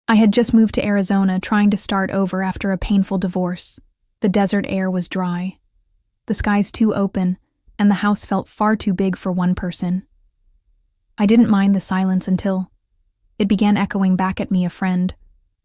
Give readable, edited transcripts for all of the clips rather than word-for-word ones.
I had just moved to Arizona, trying to start over after a painful divorce. The desert air was dry, the skies too open, and the house felt far too big for one person. I didn't mind the silence until it began echoing back at me. A friend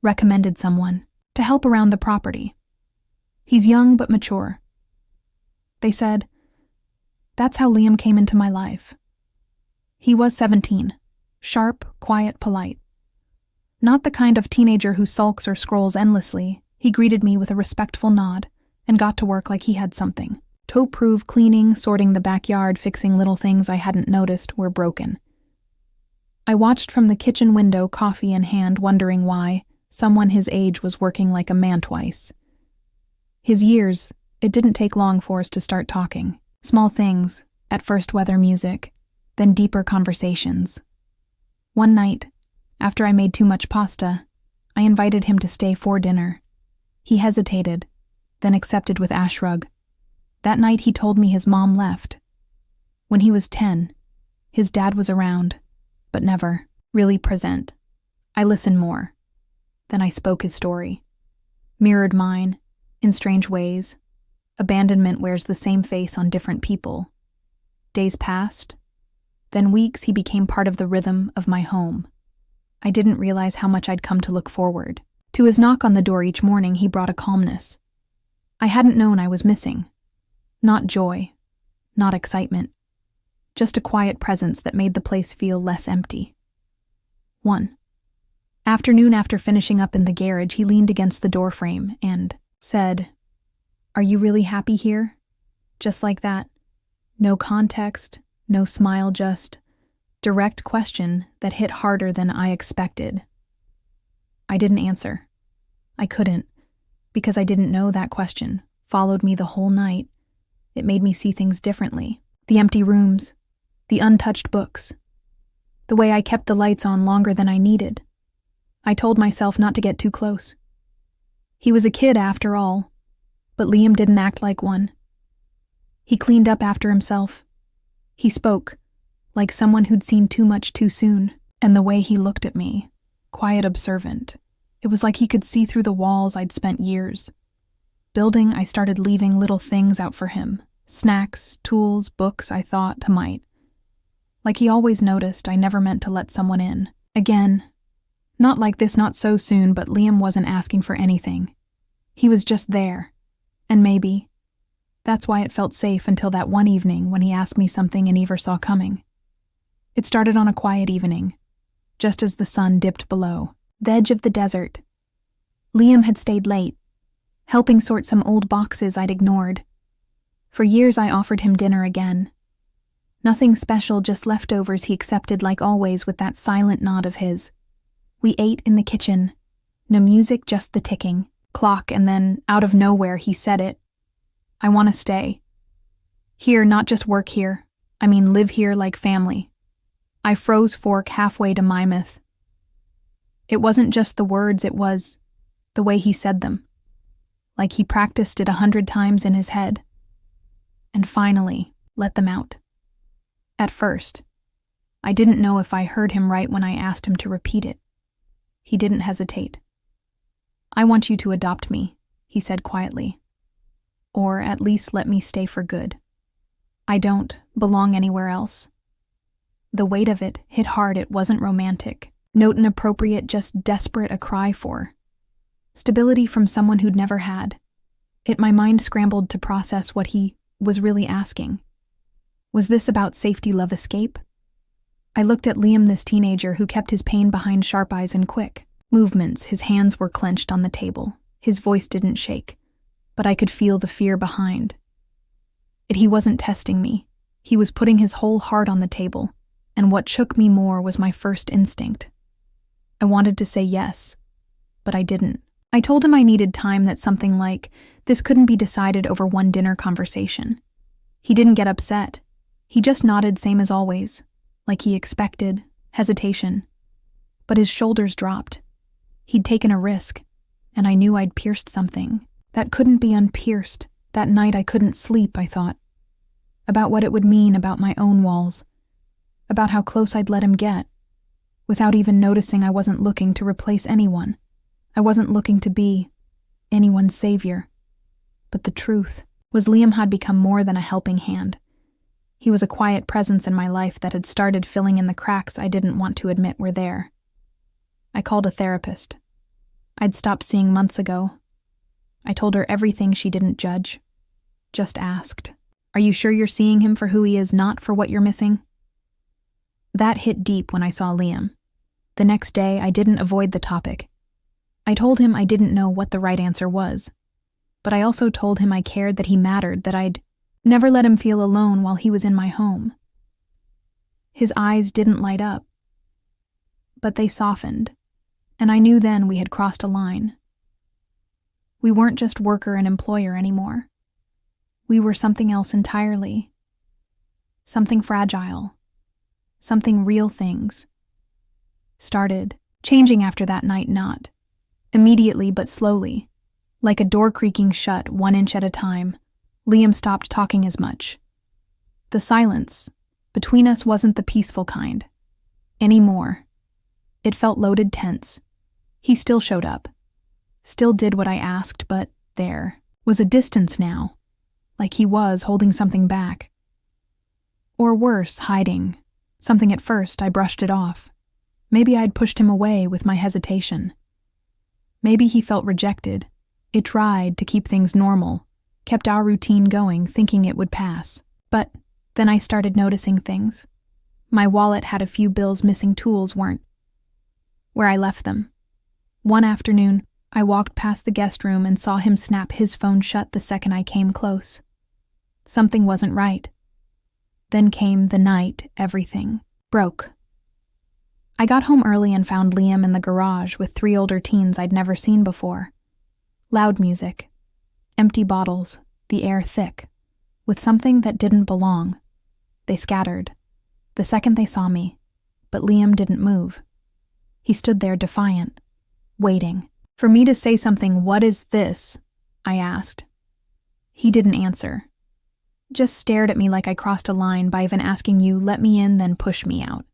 recommended someone to help around the property. He's young but mature. They said, that's how Liam came into my life. He was 17, sharp, quiet, polite. Not the kind of teenager who sulks or scrolls endlessly. He greeted me with a respectful nod and got to work like he had something. To prove cleaning, sorting the backyard, fixing little things I hadn't noticed were broken. I watched from the kitchen window, coffee in hand, wondering why someone his age was working like a man twice. His years, it didn't take long for us to start talking. Small things, at first weather music, then deeper conversations. One night, after I made too much pasta, I invited him to stay for dinner. He hesitated, then accepted with a shrug. That night he told me his mom left. When he was 10, his dad was around, but never really present. I listened more. Then I spoke his story. Mirrored mine, in strange ways. Abandonment wears the same face on different people. Days passed. Then weeks he became part of the rhythm of my home. I didn't realize how much I'd come to look forward. To his knock on the door each morning, he brought a calmness I hadn't known I was missing. Not joy, not excitement, just a quiet presence that made the place feel less empty. One afternoon, after finishing up in the garage, he leaned against the doorframe and said, "Are you really happy here?" Just like that. No context, no smile, just direct question that hit harder than I expected. I didn't answer. I couldn't, because I didn't know that question followed me the whole night. It made me see things differently. The empty rooms, the untouched books, the way I kept the lights on longer than I needed. I told myself not to get too close. He was a kid after all, but Liam didn't act like one. He cleaned up after himself. He spoke, like someone who'd seen too much too soon, and the way he looked at me, quiet, observant. It was like he could see through the walls I'd spent years building. I started leaving little things out for him, snacks, tools, books I thought might. Like he always noticed, I never meant to let someone in. Again, not like this, not so soon, but Liam wasn't asking for anything. He was just there, and maybe that's why it felt safe until that one evening when he asked me something I never saw coming. It started on a quiet evening, just as the sun dipped below the edge of the desert. Liam had stayed late, helping sort some old boxes I'd ignored. For years I offered him dinner again. Nothing special, just leftovers he accepted like always with that silent nod of his. We ate in the kitchen. No music, just the ticking clock, and then, out of nowhere, he said it. "I want to stay. Here, not just work here. I mean live here like family." I froze, fork halfway to my myth. It wasn't just the words, it was the way he said them. Like he practiced it 100 times in his head. And finally, let them out. At first, I didn't know if I heard him right when I asked him to repeat it. He didn't hesitate. "I want you to adopt me," he said quietly. "Or at least let me stay for good. I don't belong anywhere else." The weight of it hit hard. It wasn't romantic, not inappropriate, just desperate, a cry for stability from someone who'd never had. My mind scrambled to process what he was really asking. Was this about safety, love, escape? I looked at Liam, this teenager who kept his pain behind sharp eyes and quick movements. His hands were clenched on the table. His voice didn't shake, but I could feel the fear behind it. He wasn't testing me. He was putting his whole heart on the table, and what shook me more was my first instinct. I wanted to say yes, but I didn't. I told him I needed time, that something like this couldn't be decided over one dinner conversation. He didn't get upset. He just nodded, same as always, like he expected, hesitation. But his shoulders dropped. He'd taken a risk, and I knew I'd pierced something that couldn't be unpierced. That night I couldn't sleep, I thought. About what it would mean, about my own walls, about how close I'd let him get. Without even noticing, I wasn't looking to replace anyone. I wasn't looking to be anyone's savior. But the truth was Liam had become more than a helping hand. He was a quiet presence in my life that had started filling in the cracks I didn't want to admit were there. I called a therapist. I'd stopped seeing months ago. I told her everything she didn't judge, just asked, "Are you sure you're seeing him for who he is, not for what you're missing?" That hit deep when I saw Liam. The next day, I didn't avoid the topic. I told him I didn't know what the right answer was, but I also told him I cared, that he mattered, that I'd never let him feel alone while he was in my home. His eyes didn't light up, but they softened, and I knew then we had crossed a line. We weren't just worker and employer anymore. We were something else entirely. Something fragile. Something real. Things started changing after that night, not immediately but slowly. Like a door creaking shut 1 inch at a time, Liam stopped talking as much. The silence between us wasn't the peaceful kind anymore. It felt loaded, tense. He still showed up, still did what I asked, but there was a distance now, like he was holding something back. Or worse, hiding something. At first, I brushed it off. Maybe I'd pushed him away with my hesitation. Maybe he felt rejected. It tried to keep things normal, kept our routine going, thinking it would pass. But then I started noticing things. My wallet had a few bills missing, tools weren't where I left them. One afternoon, I walked past the guest room and saw him snap his phone shut the second I came close. Something wasn't right. Then came the night everything broke. I got home early and found Liam in the garage with 3 older teens I'd never seen before. Loud music, empty bottles, the air thick, with something that didn't belong. They scattered the second they saw me, but Liam didn't move. He stood there defiant, waiting for me to say something. "What is this?" I asked. He didn't answer, just stared at me like I crossed a line by even asking you, "Let me in, then push me out."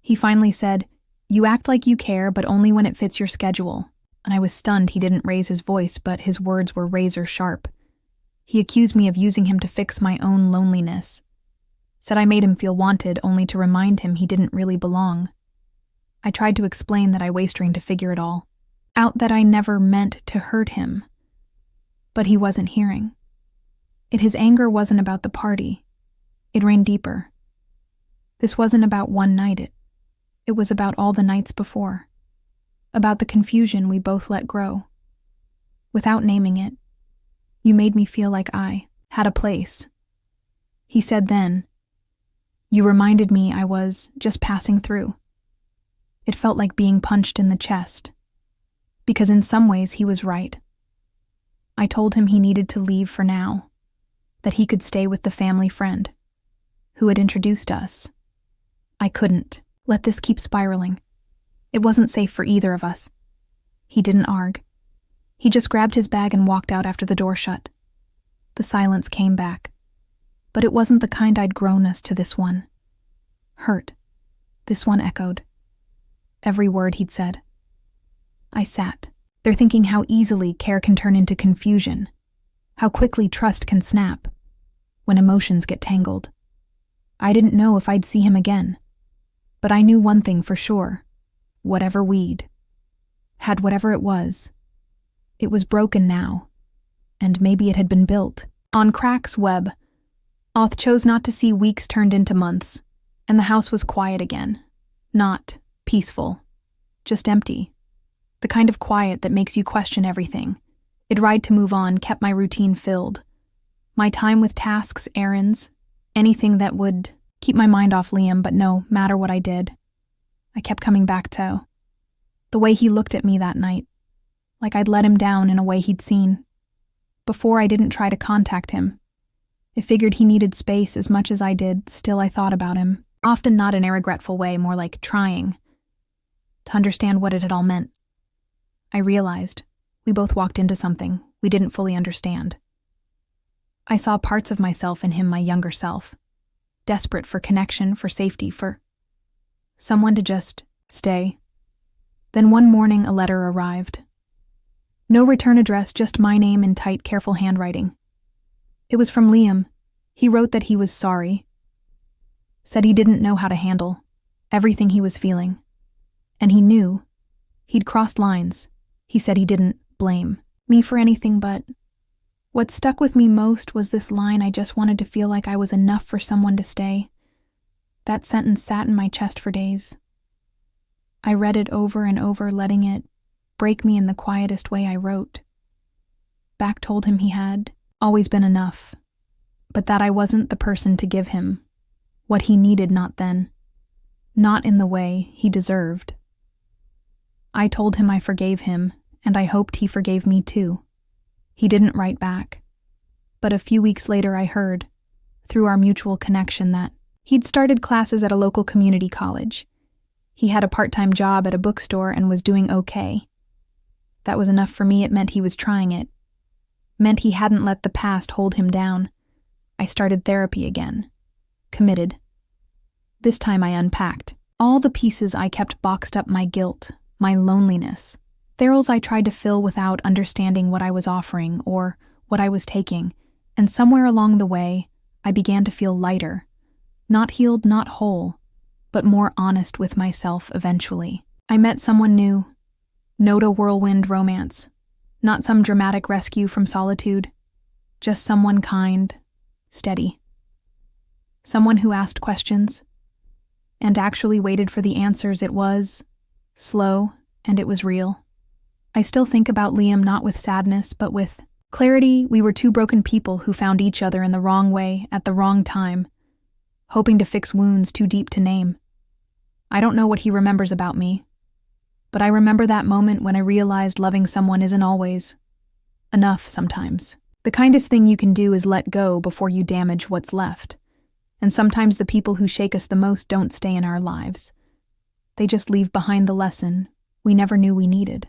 He finally said, "You act like you care, but only when it fits your schedule." And I was stunned he didn't raise his voice, but his words were razor sharp. He accused me of using him to fix my own loneliness. Said I made him feel wanted, only to remind him he didn't really belong. I tried to explain that I was trying to figure it all out, that I never meant to hurt him. But he wasn't hearing. His anger wasn't about the party. It ran deeper. This wasn't about one night. It was about all the nights before. About the confusion we both let grow. Without naming it, "You made me feel like I had a place." He said then, "You reminded me I was just passing through." It felt like being punched in the chest. Because in some ways he was right. I told him he needed to leave for now, that he could stay with the family friend who had introduced us. I couldn't let this keep spiraling. It wasn't safe for either of us. He didn't argue. He just grabbed his bag and walked out after the door shut. The silence came back, but it wasn't the kind I'd grown us to. This one hurt. This one echoed every word he'd said. I sat there thinking how easily care can turn into confusion, how quickly trust can snap when emotions get tangled. I didn't know if I'd see him again, but I knew one thing for sure. Whatever we'd had, whatever it was broken now, and maybe it had been built on crack's web. Oth chose not to see. Weeks turned into months, and the house was quiet again. Not peaceful, just empty. The kind of quiet that makes you question everything. It tried to move on, kept my routine filled. My time with tasks, errands, anything that would keep my mind off Liam, but no matter what I did, I kept coming back to the way he looked at me that night, like I'd let him down in a way he'd seen. Before, I didn't try to contact him. I figured he needed space as much as I did. Still, I thought about him, often not in a regretful way, more like trying to understand what it had all meant. I realized we both walked into something we didn't fully understand. I saw parts of myself in him, my younger self, desperate for connection, for safety, for someone to just Stay. Then one morning a letter arrived. No return address, just my name in tight, careful handwriting. It was from Liam. He wrote that he was sorry. Said he didn't know how to handle everything he was feeling. And he knew. He'd crossed lines. He said he didn't blame me for anything, but what stuck with me most was this line: I just wanted to feel like I was enough for someone to stay. That sentence sat in my chest for days. I read it over and over, letting it break me in the quietest way I wrote. Back told him he had always been enough, but that I wasn't the person to give him what he needed, not then, not in the way he deserved. I told him I forgave him, and I hoped he forgave me too. He didn't write back, but a few weeks later I heard, through our mutual connection, that he'd started classes at a local community college. He had a part-time job at a bookstore and was doing okay. That was enough for me. It meant he was trying it. Meant he hadn't let the past hold him down. I started therapy again. Committed. This time I unpacked all the pieces I kept boxed up: my guilt, my loneliness, barrels I tried to fill without understanding what I was offering or what I was taking, and somewhere along the way, I began to feel lighter. Not healed, not whole, but more honest with myself eventually. I met someone new. Not a whirlwind romance. Not some dramatic rescue from solitude. Just someone kind, steady. Someone who asked questions and actually waited for the answers. It was slow, and it was real. I still think about Liam, not with sadness, but with clarity. We were two broken people who found each other in the wrong way at the wrong time, hoping to fix wounds too deep to name. I don't know what he remembers about me, but I remember that moment when I realized loving someone isn't always enough sometimes. The kindest thing you can do is let go before you damage what's left. And sometimes the people who shake us the most don't stay in our lives. They just leave behind the lesson we never knew we needed.